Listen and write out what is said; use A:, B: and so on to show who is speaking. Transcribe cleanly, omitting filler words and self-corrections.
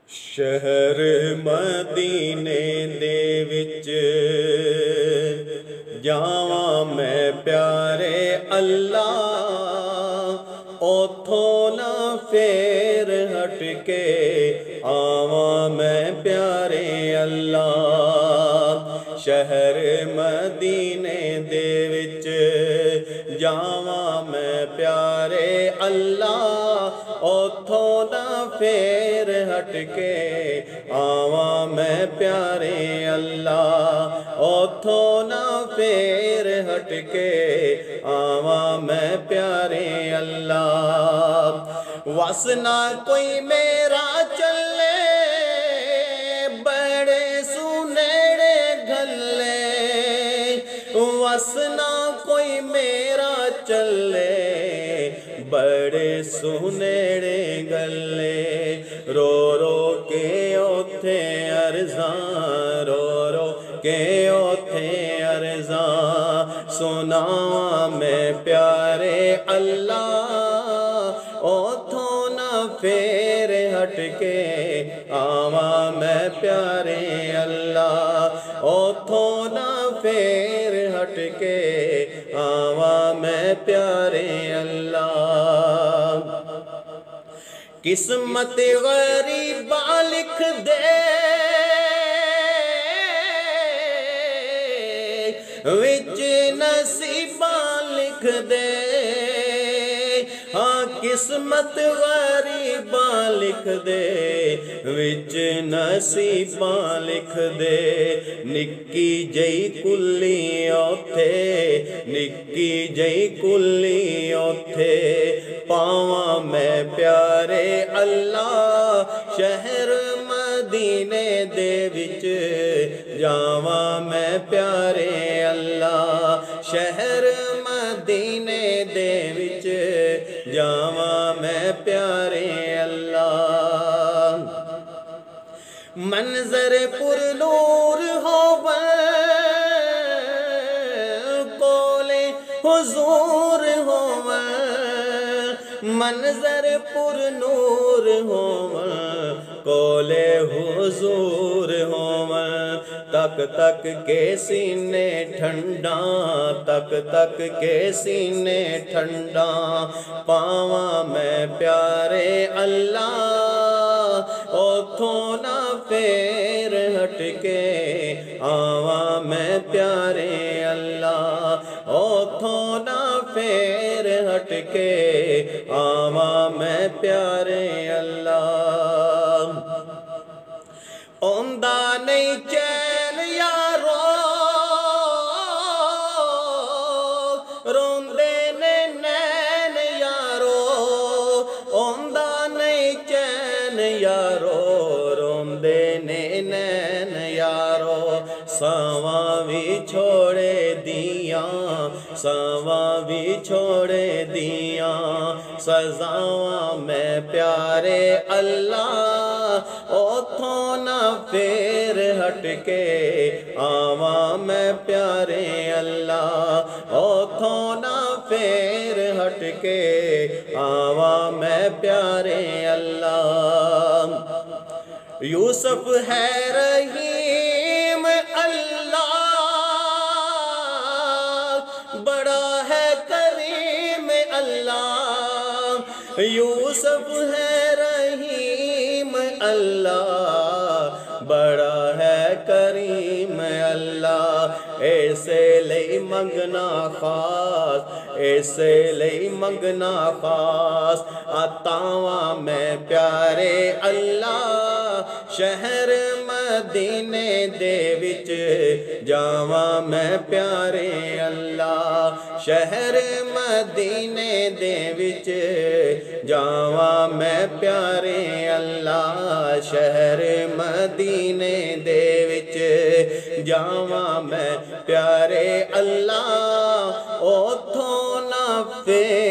A: شہر مدینے دے وچ جاواں میں پیارے اللہ، اوتھوں نہ پھر ہٹ کے آواں میں پیارے اللہ۔ شہر مدینے دے وچ جاواں میں پیارے اللہ، اوتھوں نہ پھر ہٹ کے آواں میں پیارے اللہ، اوتھوں نہ پھر ہٹ کے آواں میں پیارے اللہ۔ وس نہ کوئی میرا چلے بڑے سنیڑے گھلے، وس نہ کوئی میرا چلے بڑے سنیڑے گلے، رو رو کے اوتھے عرضاں، رو رو کے اوتھے عرضاں سناواں میں پیارے اللہ، اوتھوں نہ پھر ہٹ کے آواں میں پیارے اللہ، اوتھوں نہ پھر ہٹ کے آواں میں پیارے اللہ۔ قسمت غریباں لکھ دے وچ نصیباں لکھ دے، ہاں قسمت غریباں لکھ دے وچ نصیباں لکھ دے، نکی جئی کلی اوتھے، نکی جئی کلی اوتھے پاواں میں پیارے اللہ۔ شہر مدینے دے وچ جاواں میں پیارے اللہ، شہر مدینے دے وچ جاواں میں پیارے اللہ۔ منظر پر نور ہووے کولے حضور ہووے، منظر پر نور ہووے کولے حضور ہووے، تک تک کے سینے ٹھنڈاں، تک تک کے سینے ٹھنڈاں پاواں میں پیارے اللہ، اوتھوں نہ پھر ہٹ کے آواں میں پیارے اللہ، اوتھوں نہ پھر ہٹ کے آواں میں پیارے اللہ۔ اوندا نہیں چین یارو روندے نے نین یارو، اوندا نہیں چین یارو روندے نے نین یارو، ساواں بھی چھوڑے دیاں، ساواں بھی چھوڑے دیاں سزاواں میں پیارے اللہ، اوتھوں نہ پھر ہٹ کے آواں میں پیارے اللہ، اوتھوں نہ پھر ہٹ کے آواں میں پیارے اللہ۔ یوسف ہے رحیم اللہ، بڑا ہے کریم اللہ، یوسف ہے رحیم اللہ، بڑا ہے کریم اللہ، ایسے لئی منگنا خاص، ایسے لئی منگنا خاص عطاواں میں پیارے اللہ۔ شہر مدینے دے وچ جاواں میں پیارے اللہ، شہر مدینے دے وچ جاواں میں پیارے اللہ، شہر مدینے دے وچ جاواں میں پیارے اللہ، اوتھوں نہ پھر